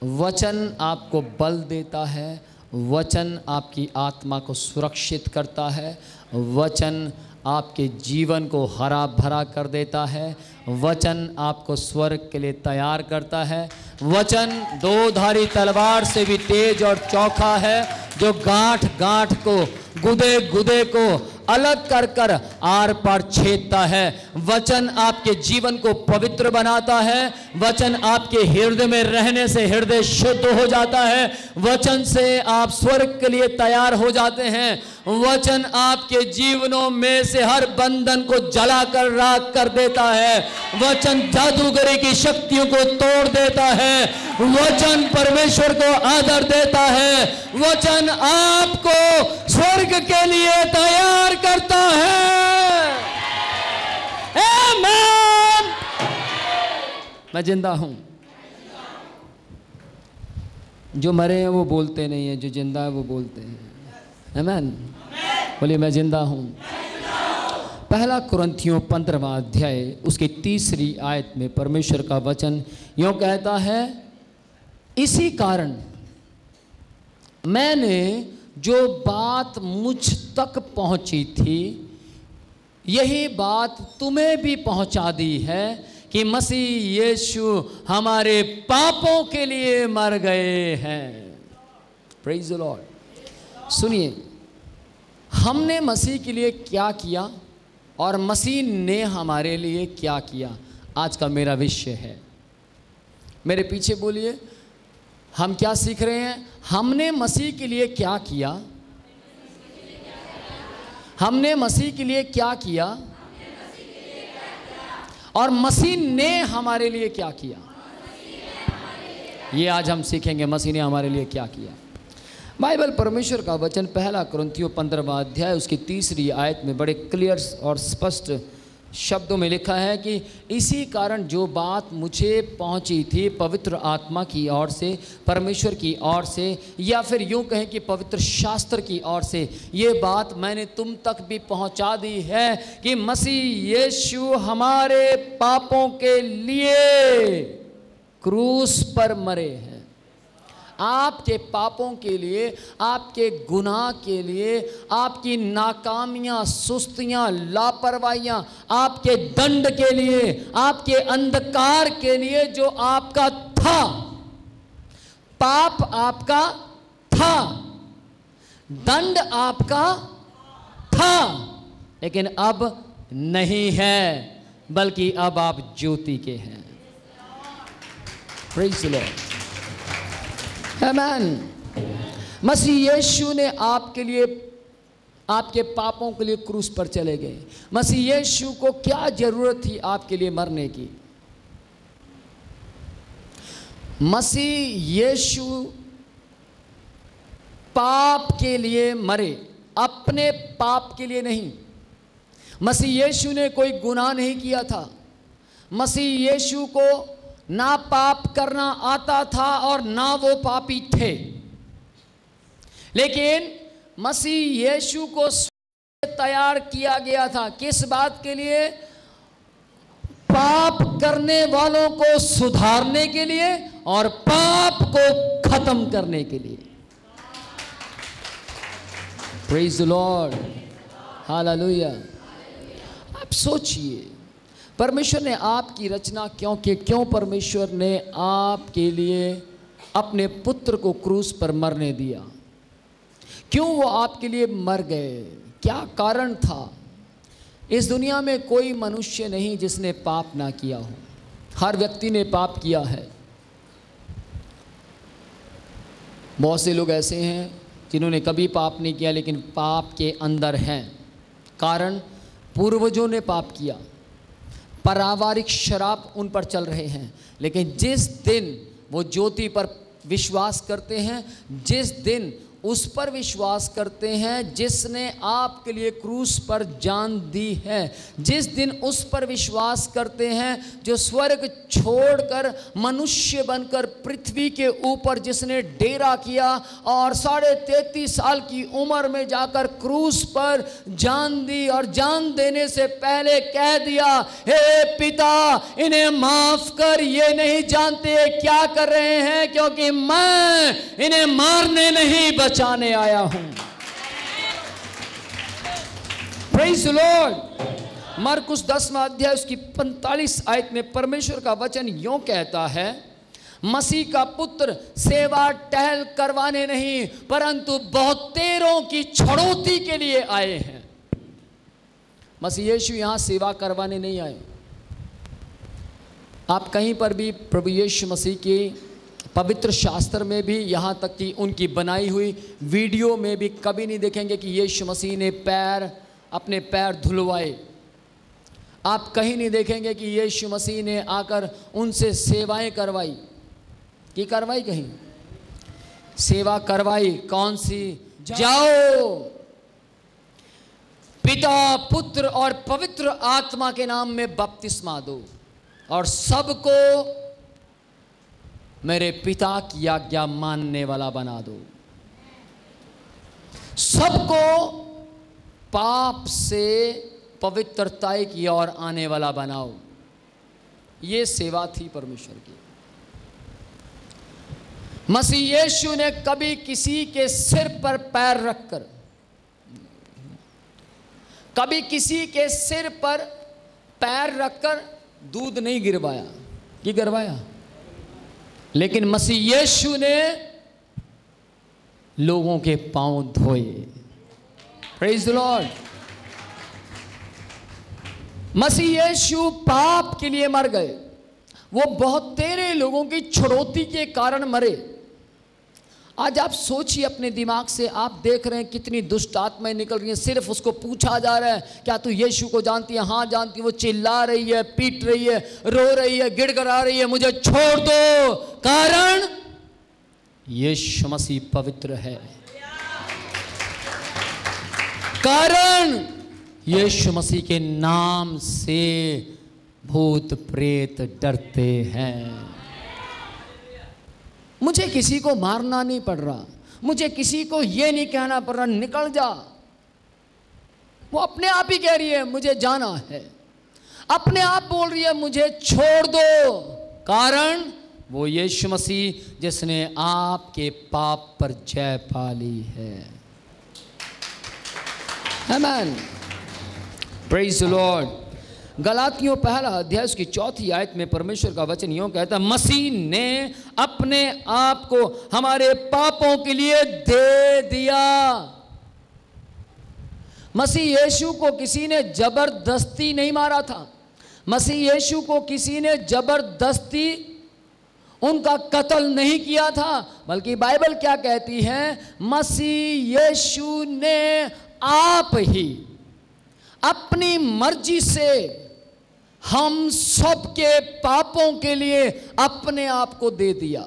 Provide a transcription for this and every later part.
वचन आपको बल देता है, वचन आपकी आत्मा को सुरक्षित करता है, वचन आपके जीवन को हरा भरा कर देता है, वचन आपको स्वर्ग के लिए तैयार करता है। वचन दो धारी तलवार से भी तेज और चौखा है, जो गांठ गांठ को, गुदे गुदे को अलग कर कर आर पार छेदता है। वचन आपके जीवन को पवित्र बनाता है, वचन आपके हृदय में रहने से हृदय शुद्ध हो जाता है, वचन से आप स्वर्ग के लिए तैयार हो जाते हैं। वचन आपके जीवनों में से हर बंधन को जलाकर राख कर देता है, वचन जादूगरी की शक्तियों को तोड़ देता है, वचन परमेश्वर को आदर देता है, वचन आपको स्वर्ग के लिए तैयार करता है। आमीन। मैं जिंदा हूं। जो मरे हैं वो बोलते नहीं है, जो जिंदा है वो बोलते हैं। आमीन। बोलिए मैं जिंदा हूं। पहला कुरिन्थियों 15वां अध्याय उसकी 3री आयत में परमेश्वर का वचन यूं कहता है, इसी कारण मैंने जो बात मुझ तक पहुंची थी यही बात तुम्हें भी पहुंचा दी है कि मसीह यीशु हमारे पापों के लिए मर गए हैं। Praise the Lord. सुनिए, हमने मसीह के लिए क्या किया और मसीह ने हमारे लिए क्या किया, आज का मेरा विषय है। मेरे पीछे बोलिए, हम क्या सीख रहे हैं? हमने मसीह के लिए क्या किया, हमने मसीह के लिए क्या किया और मसीह ने हमारे लिए क्या किया। ये आज हम सीखेंगे, मसीह ने हमारे लिए क्या किया। बाइबल परमेश्वर का वचन पहला कुरिन्थियों 15वां अध्याय उसकी 3री आयत में बड़े क्लियर और स्पष्ट शब्दों में लिखा है कि इसी कारण जो बात मुझे पहुंची थी पवित्र आत्मा की ओर से, परमेश्वर की ओर से, या फिर यूं कहें कि पवित्र शास्त्र की ओर से, ये बात मैंने तुम तक भी पहुंचा दी है कि मसीह यीशु हमारे पापों के लिए क्रूस पर मरे हैं। आपके पापों के लिए, आपके गुनाह के लिए, आपकी नाकामियां, सुस्तियां, लापरवाहियां, आपके दंड के लिए, आपके अंधकार के लिए जो आपका था, पाप आपका था, दंड आपका था, लेकिन अब नहीं है, बल्कि अब आप ज्योति के हैं। Praise the Lord. आमीन। मसीह यीशु ने आपके लिए, आपके पापों के लिए क्रूस पर चले गए। मसीह यीशु को क्या जरूरत थी आपके लिए मरने की? मसीह यीशु पाप के लिए मरे, अपने पाप के लिए नहीं। मसीह यीशु ने कोई गुनाह नहीं किया था। मसीह यीशु को ना पाप करना आता था और ना वो पापी थे, लेकिन मसीह यीशु को तैयार किया गया था। किस बात के लिए? पाप करने वालों को सुधारने के लिए और पाप को खत्म करने के लिए। Praise the lord, hallelujah. आप सोचिए, परमेश्वर ने आपकी रचना क्यों की? क्यों परमेश्वर ने आपके लिए अपने पुत्र को क्रूस पर मरने दिया? क्यों वो आपके लिए मर गए? क्या कारण था? इस दुनिया में कोई मनुष्य नहीं जिसने पाप ना किया हो। हर व्यक्ति ने पाप किया है। बहुत से लोग ऐसे हैं जिन्होंने कभी पाप नहीं किया लेकिन पाप के अंदर हैं। कारण, पूर्वजों ने पाप किया, पारिवारिक शराब उन पर चल रहे हैं। लेकिन जिस दिन वो ज्योति पर विश्वास करते हैं, जिस दिन उस पर विश्वास करते हैं जिसने आपके लिए क्रूस पर जान दी है। जिस दिन उस पर विश्वास करते हैं जो स्वर्ग छोड़कर मनुष्य बनकर पृथ्वी के ऊपर जिसने डेरा किया और 33.5 साल की उम्र में जाकर क्रूस पर जान दी, और जान देने से पहले कह दिया, हे पिता इन्हें माफ कर, ये नहीं जानते क्या कर रहे हैं, क्योंकि मैं इन्हें मारने नहीं बचाने आया हूं। Praise the Lord. मरकुस 10वां अध्याय उसकी 45 आयत में परमेश्वर का वचन यूं कहता है, मसीह का पुत्र सेवा टहल करवाने नहीं परंतु बहुतेरों की छड़ौती के लिए आए हैं। मसीह यीशु यहां सेवा करवाने नहीं आए। आप कहीं पर भी प्रभु यीशु मसीह की पवित्र शास्त्र में भी, यहाँ तक कि उनकी बनाई हुई वीडियो में भी कभी नहीं देखेंगे कि यीशु मसीह ने अपने पैर धुलवाए। आप कहीं नहीं देखेंगे कि यीशु मसीह ने आकर उनसे सेवाएं करवाई। की करवाई? कहीं सेवा करवाई। कौन सी? जाओ पिता पुत्र और पवित्र आत्मा के नाम में बपतिस्मा दो और सबको मेरे पिता की आज्ञा मानने वाला बना दो। सबको पाप से पवित्रता की ओर आने वाला बनाओ। ये सेवा थी परमेश्वर की। मसीह यीशु ने कभी किसी के सिर पर पैर रखकर, कभी किसी के सिर पर पैर रखकर दूध नहीं गिरवाया। कि गिरवाया? लेकिन मसीह यीशु ने लोगों के पांव धोए। Praise the lord. मसीह यीशु पाप के लिए मर गए। वो बहुत तेरे लोगों की छुड़ौती के कारण मरे। आज आप सोचिए अपने दिमाग से, आप देख रहे हैं कितनी दुष्ट आत्माएं निकल रही हैं। सिर्फ उसको पूछा जा रहा है, क्या तू यीशु को जानती है? हाँ जानती है। वो चिल्ला रही है, पीट रही है, रो रही है, गिड़गिड़ा रही है, मुझे छोड़ दो। कारण यीशु मसीह पवित्र है। कारण यीशु मसीह के नाम से भूत प्रेत डरते हैं। मुझे किसी को मारना नहीं पड़ रहा, मुझे किसी को यह नहीं कहना पड़ रहा निकल जा। वो अपने आप ही कह रही है मुझे जाना है, अपने आप बोल रही है मुझे छोड़ दो। कारण वो यीशु मसीह जिसने आपके पाप पर जय पा ली है। आमीन। Praise the Lord. गलातियों 1 अध्याय उसकी 4 आयत में परमेश्वर का वचन यूं कहता है, मसीह ने अपने आप को हमारे पापों के लिए दे दिया। मसीह यीशु को किसी ने जबरदस्ती नहीं मारा था। मसीह यीशु को किसी ने जबरदस्ती उनका कत्ल नहीं किया था, बल्कि बाइबल क्या कहती है? मसीह यीशु ने आप ही अपनी मर्जी से हम सबके पापों के लिए अपने आप को दे दिया।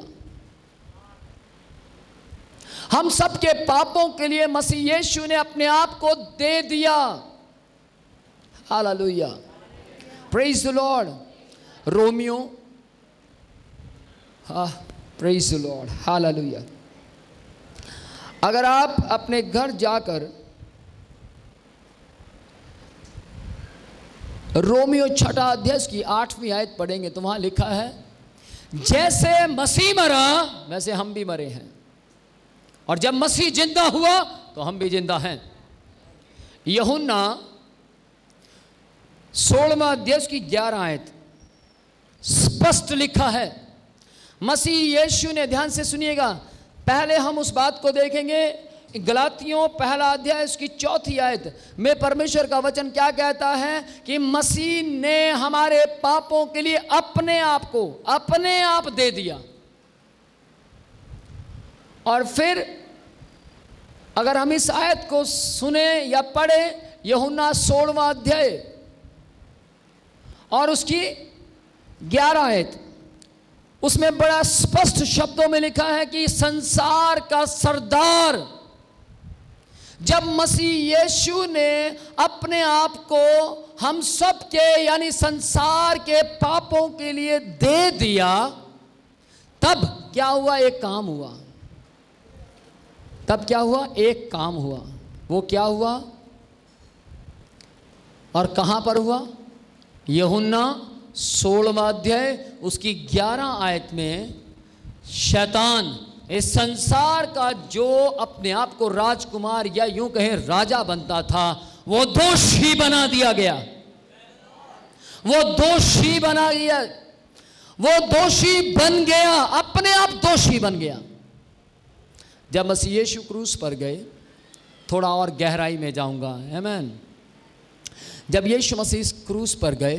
हम सबके पापों के लिए मसीह यीशु ने अपने आप को दे दिया। Hallelujah. Praise the Lord. Romeo, praise the lord. Hallelujah. अगर आप अपने घर जाकर रोमियो 6 अध्याय की 8वीं आयत पढ़ेंगे तो वहां लिखा है, जैसे मसीह मरा वैसे हम भी मरे हैं, और जब मसीह जिंदा हुआ तो हम भी जिंदा हैं। यूहन्ना 16वां अध्याय की 11 आयत स्पष्ट लिखा है। मसीह यीशु ने, ध्यान से सुनिएगा, पहले हम उस बात को देखेंगे। गलातियों 1 अध्याय उसकी 4 आयत में परमेश्वर का वचन क्या कहता है कि मसीह ने हमारे पापों के लिए अपने आप को अपने आप दे दिया। और फिर अगर हम इस आयत को सुने या पढ़े, यूहन्ना 16वां अध्याय और उसकी 11 आयत, उसमें बड़ा स्पष्ट शब्दों में लिखा है कि संसार का सरदार जब मसीह यीशु ने अपने आप को हम सब के यानी संसार के पापों के लिए दे दिया, तब क्या हुआ? एक काम हुआ। तब क्या हुआ? एक काम हुआ। वो क्या हुआ और कहां पर हुआ? यूहन्ना 16वां अध्याय उसकी 11 आयत में शैतान इस संसार का जो अपने आप को राजकुमार या यूं कहें राजा बनता था, वो दोषी बना दिया गया। वो दोषी बना दिया, वो दोषी बन गया, अपने आप दोषी बन गया। जब मसीह यीशु क्रूस पर गए, थोड़ा और गहराई में जाऊंगा, आमीन। जब यीशु मसीह क्रूस पर गए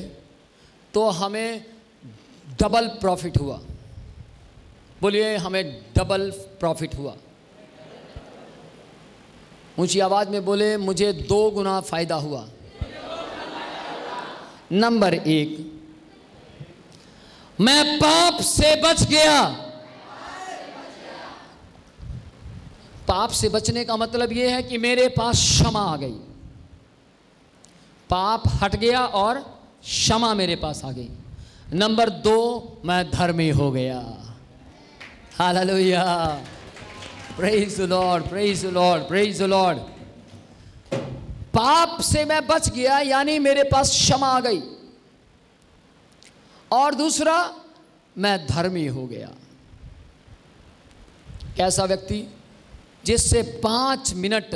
तो हमें डबल प्रॉफिट हुआ। बोलिए, हमें डबल प्रॉफिट हुआ। ऊंची आवाज में बोले, मुझे 2 गुना फायदा हुआ। नंबर 1, मैं पाप से बच गया। पाप से बचने का मतलब यह है कि मेरे पास क्षमा आ गई। पाप हट गया और क्षमा मेरे पास आ गई। नंबर 2, मैं धर्मी हो गया। Hallelujah, praise the Lord, praise the Lord, praise the Lord. पाप से मैं बच गया यानी मेरे पास क्षमा आ गई। और दूसरा, मैं धर्मी हो गया। कैसा व्यक्ति? जिससे 5 मिनट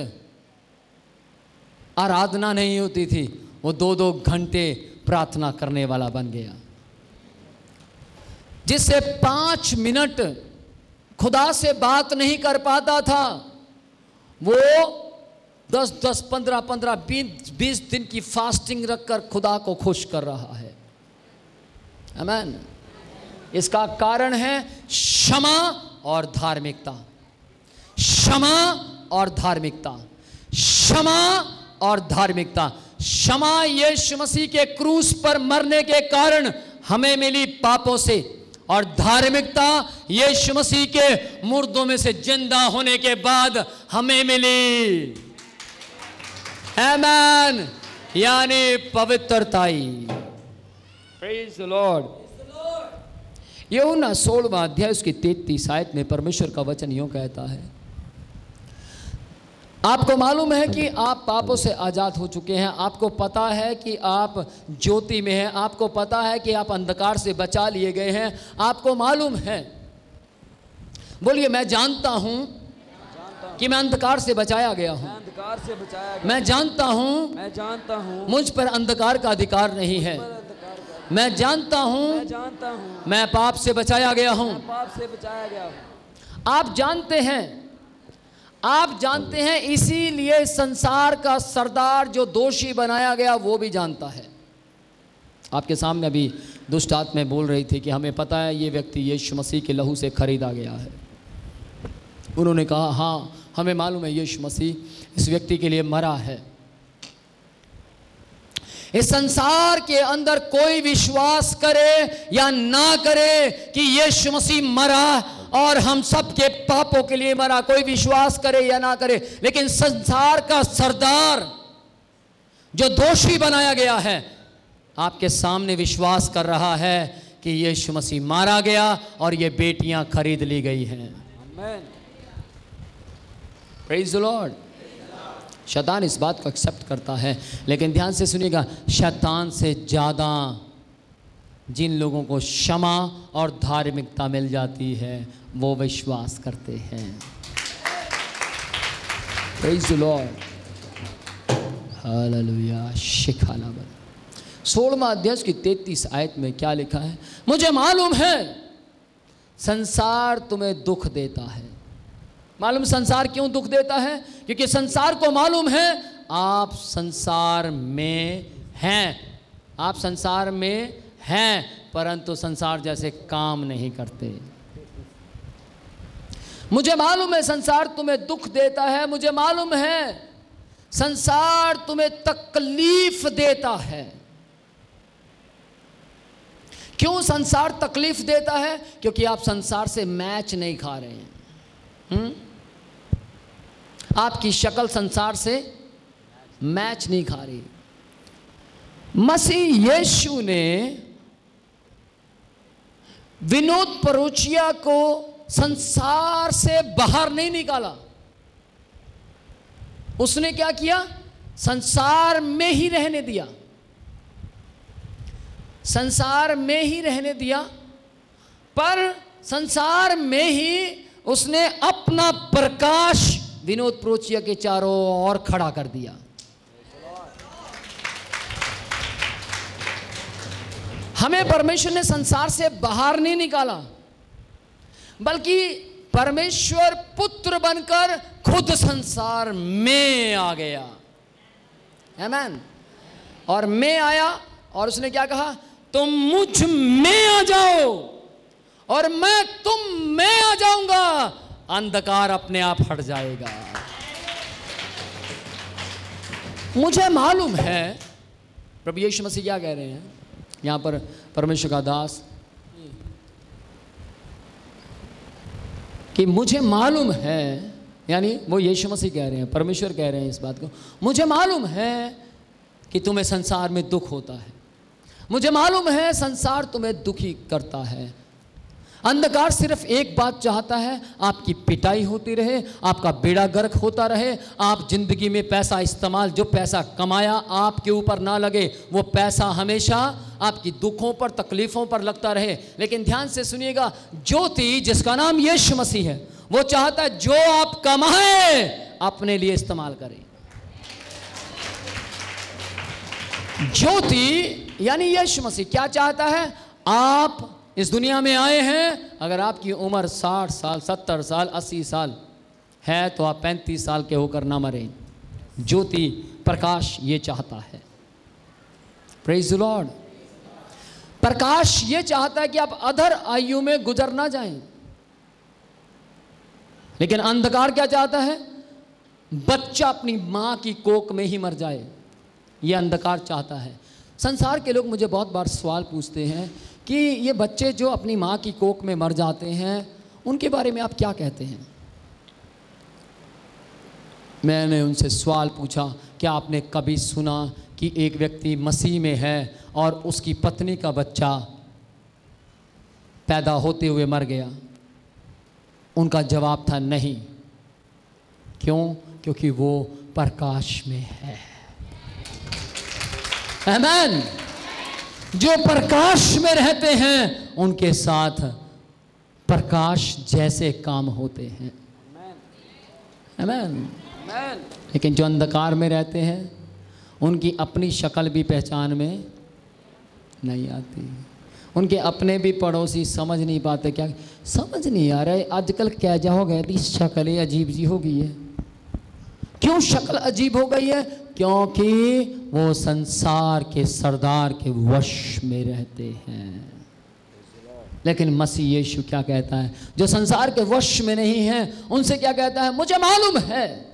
आराधना नहीं होती थी, वो 2-2 घंटे प्रार्थना करने वाला बन गया। जिससे 5 मिनट खुदा से बात नहीं कर पाता था, वो 10-10, 15-15, 20 दिन की फास्टिंग रखकर खुदा को खुश कर रहा है। आमीन। इसका कारण है क्षमा और धार्मिकता। क्षमा और धार्मिकता, क्षमा और धार्मिकता। क्षमा यीशु मसीह के क्रूस पर मरने के कारण हमें मिली पापों से, और धार्मिकता यीशु मसीह के मुर्दों में से जिंदा होने के बाद हमें मिली। आमीन, यानी पवित्रताई। Praise the Lord. यूहन्ना 16वां अध्याय उसकी 33 आयत में परमेश्वर का वचन यूं कहता है, आपको मालूम है कि आप पापों से आजाद हो चुके हैं। आपको पता है कि आप ज्योति में हैं। आपको पता है कि आप अंधकार से बचा लिए गए हैं। आपको मालूम है, बोलिए, मैं जानता हूं कि मैं अंधकार से बचाया गया हूं। मैं जानता हूं मुझ पर अंधकार का अधिकार नहीं है। मैं जानता हूं मैं पाप से बचाया गया हूं। आप जानते हैं, इसीलिए संसार का सरदार जो दोषी बनाया गया वो भी जानता है। आपके सामने अभी दुष्ट आत्माएं बोल रही थी कि हमें पता है ये व्यक्ति यीशु मसीह के लहू से खरीदा गया है। उन्होंने कहा, हाँ हमें मालूम है यीशु मसीह इस व्यक्ति के लिए मरा है। इस संसार के अंदर कोई विश्वास करे या ना करे कि यीशु मसीह मरा और हम सब के पापों के लिए मरा, कोई विश्वास करे या ना करे, लेकिन संसार का सरदार जो दोषी बनाया गया है आपके सामने विश्वास कर रहा है कि यीशु मसीह मारा गया और ये बेटियां खरीद ली गई हैं। आमीन, प्रेज द लॉर्ड। शैतान इस बात को एक्सेप्ट करता है, लेकिन ध्यान से सुनिएगा, शैतान से ज़्यादा जिन लोगों को क्षमा और धार्मिकता मिल जाती है वो विश्वास करते हैं। Praise the lord, hallelujah. शिखाला 16वां अध्याय की 33 आयत में क्या लिखा है? मुझे मालूम है संसार तुम्हें दुख देता है। मालूम संसार क्यों दुख देता है? क्योंकि संसार को मालूम है आप संसार में हैं। आप संसार में हैं, परंतु संसार जैसे काम नहीं करते। मुझे मालूम है संसार तुम्हें दुख देता है। मुझे मालूम है संसार तुम्हें तकलीफ देता है। क्यों संसार तकलीफ देता है? क्योंकि आप संसार से मैच नहीं खा रहे हैं। आपकी शक्ल संसार से मैच नहीं खा रही। मसीह यीशु ने विनोद परोचिया को संसार से बाहर नहीं निकाला। उसने क्या किया? संसार में ही रहने दिया, संसार में ही रहने दिया, पर संसार में ही उसने अपना प्रकाश विनोद परोचिया के चारों ओर खड़ा कर दिया। हमें परमेश्वर ने संसार से बाहर नहीं निकाला, बल्कि परमेश्वर पुत्र बनकर खुद संसार में आ गया। आमीन। और मैं आया और उसने क्या कहा? तुम मुझ में आ जाओ और मैं तुम में आ जाऊंगा, अंधकार अपने आप हट जाएगा। मुझे मालूम है प्रभु यीशु मसीह क्या कह रहे हैं यहां पर। परमेश्वर का दास कि मुझे मालूम है, यानी वो यीशु मसीह कह रहे हैं, परमेश्वर कह रहे हैं इस बात को, मुझे मालूम है कि तुम्हें संसार में दुख होता है, मुझे मालूम है संसार तुम्हें दुखी करता है। अंधकार सिर्फ एक बात चाहता है, आपकी पिटाई होती रहे, आपका बेड़ा गर्क होता रहे, आप जिंदगी में पैसा इस्तेमाल, जो पैसा कमाया आपके ऊपर ना लगे, वो पैसा हमेशा आपकी दुखों पर, तकलीफों पर लगता रहे। लेकिन ध्यान से सुनिएगा, ज्योति जिसका नाम यीशु मसीह है, वो चाहता है जो आप कमाए अपने लिए इस्तेमाल करें। ज्योति यानी यीशु मसीह क्या चाहता है? आप इस दुनिया में आए हैं, अगर आपकी उम्र 60 साल, 70 साल, 80 साल है तो आप 35 साल के होकर ना मरें। ज्योति प्रकाश ये चाहता है। Praise the Lord. प्रकाश ये चाहता है कि आप अधर आयु में गुजर ना जाएं। लेकिन अंधकार क्या चाहता है? बच्चा अपनी मां की कोख में ही मर जाए, ये अंधकार चाहता है। संसार के लोग मुझे बहुत बार सवाल पूछते हैं कि ये बच्चे जो अपनी माँ की कोख में मर जाते हैं उनके बारे में आप क्या कहते हैं? मैंने उनसे सवाल पूछा, क्या आपने कभी सुना कि एक व्यक्ति मसीह में है और उसकी पत्नी का बच्चा पैदा होते हुए मर गया? उनका जवाब था नहीं। क्यों? क्योंकि वो प्रकाश में है। आमीन। जो प्रकाश में रहते हैं उनके साथ प्रकाश जैसे काम होते हैं। आमीन। लेकिन जो अंधकार में रहते हैं उनकी अपनी शक्ल भी पहचान में नहीं आती। उनके अपने भी पड़ोसी समझ नहीं पाते। क्या समझ नहीं आ रहा है आजकल क्या जा हो गया, शक्ल अजीब सी हो गई है। क्यों शक्ल अजीब हो गई है? क्योंकि वो संसार के सरदार के वश में रहते हैं। लेकिन मसीह यीशु क्या कहता है? जो संसार के वश में नहीं है उनसे क्या कहता है? मुझे मालूम है,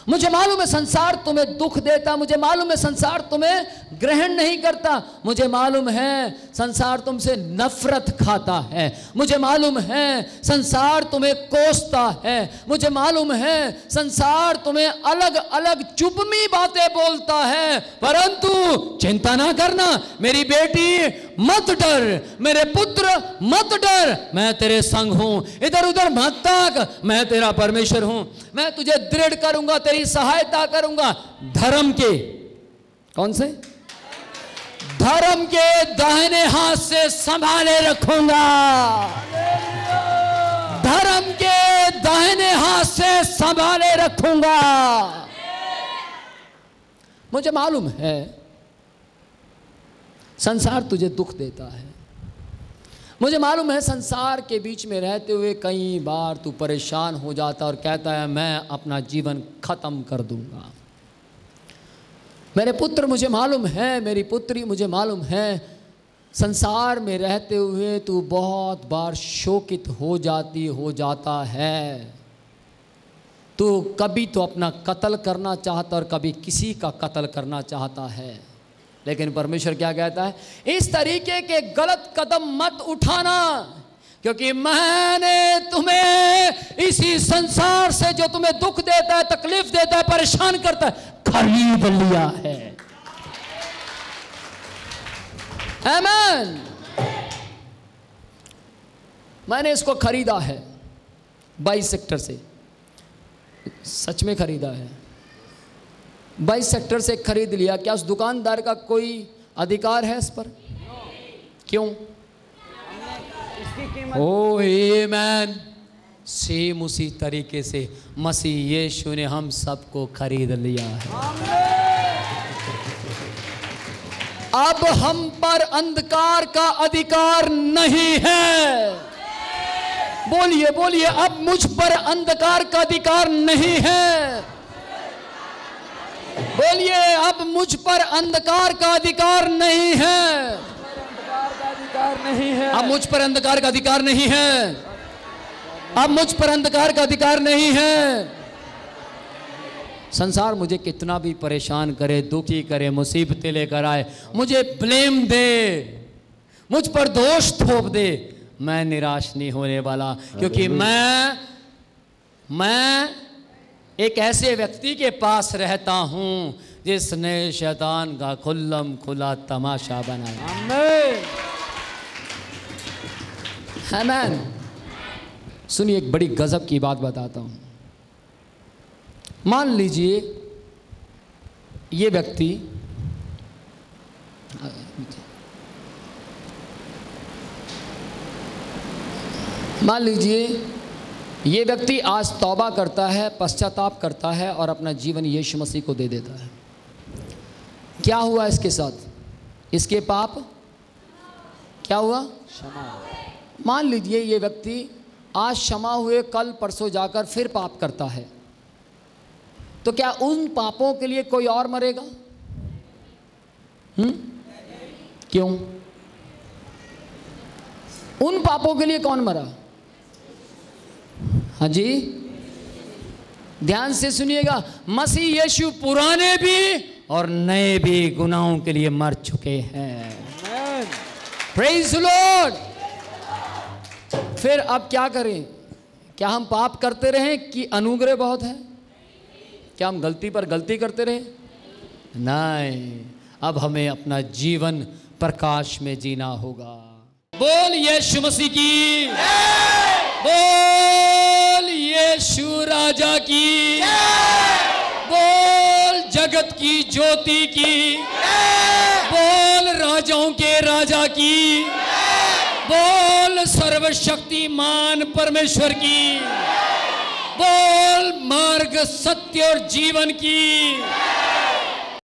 मुझे मालूम है संसार तुम्हें दुख देता, मुझे मालूम है संसार तुम्हें ग्रहण नहीं करता, मुझे मालूम है संसार तुमसे नफरत खाता है, मुझे मालूम है संसार तुम्हें कोसता है, मुझे मालूम है संसार तुम्हें अलग अलग चुभमी बातें बोलता है। परंतु चिंता ना करना मेरी बेटी, मत डर मेरे पुत्र, मत डर, मैं तेरे संग हूं। इधर उधर मत ताक, मैं तेरा परमेश्वर हूं। मैं तुझे दृढ़ करूंगा, तेरी सहायता करूंगा। धर्म के कौन से? धर्म के दाहिने हाथ से संभाले रखूंगा। धर्म के दाहिने हाथ से संभाले रखूंगा। मुझे मालूम है संसार तुझे दुख देता है, मुझे मालूम है संसार के बीच में रहते हुए कई बार तू परेशान हो जाता और कहता है मैं अपना जीवन खत्म कर दूंगा। मेरे पुत्र मुझे मालूम है, मेरी पुत्री मुझे मालूम है संसार में रहते हुए तू बहुत बार शोकित हो जाता है। तू कभी तो अपना कत्ल करना चाहता और कभी किसी का कत्ल करना चाहता है। लेकिन परमेश्वर क्या कहता है? इस तरीके के गलत कदम मत उठाना, क्योंकि मैंने तुम्हें इसी संसार से, जो तुम्हें दुख देता है, तकलीफ देता है, परेशान करता है, खरीद लिया है। आमीन। मैंने इसको खरीदा है 22 सेक्टर से, सच में खरीदा है। 22 सेक्टर से खरीद लिया। क्या उस दुकानदार का कोई अधिकार है इस पर? क्यों? ओ आमीन। सेम उसी तरीके से मसीह यीशु ने हम सबको खरीद लिया है। अब हम पर अंधकार का अधिकार नहीं है। बोलिए बोलिए, अब मुझ पर अंधकार का अधिकार नहीं है। बोलिए, अब मुझ पर अंधकार का अधिकार नहीं है। अब मुझ पर अंधकार का अधिकार नहीं है। अब मुझ पर अंधकार का अधिकार नहीं है। संसार मुझे कितना भी परेशान करे, दुखी करे, मुसीबतें लेकर आए, मुझे ब्लेम दे, मुझ पर दोष थोप दे, मैं निराश नहीं होने वाला। क्योंकि मैं एक ऐसे व्यक्ति के पास रहता हूं जिसने शैतान का खुल्लम खुला तमाशा बनाया। आमीन। सुनिए, एक बड़ी गजब की बात बताता हूं। मान लीजिए ये व्यक्ति आज तौबा करता है, पश्चाताप करता है और अपना जीवन यीशु मसीह को दे देता है। क्या हुआ इसके साथ? इसके पाप क्या हुआ? क्षमा। मान लीजिए ये व्यक्ति आज क्षमा हुए, कल परसों जाकर फिर पाप करता है, तो क्या उन पापों के लिए कोई और मरेगा? क्यों? उन पापों के लिए कौन मरा? हाँ जी, ध्यान से सुनिएगा। मसीह यीशु पुराने भी और नए भी गुनाहों के लिए मर चुके हैं। Praise the Lord. फिर अब क्या करें? क्या हम पाप करते रहें कि अनुग्रह बहुत है? क्या हम गलती पर गलती करते रहे? नहीं, अब हमें अपना जीवन प्रकाश में जीना होगा। बोल यीशु मसीह की, बोल यीशु राजा की, बोल जगत की ज्योति की, बोल राजाओं के राजा की, बोल सर्वशक्तिमान परमेश्वर की, बोल मार्ग, सत्य और जीवन की।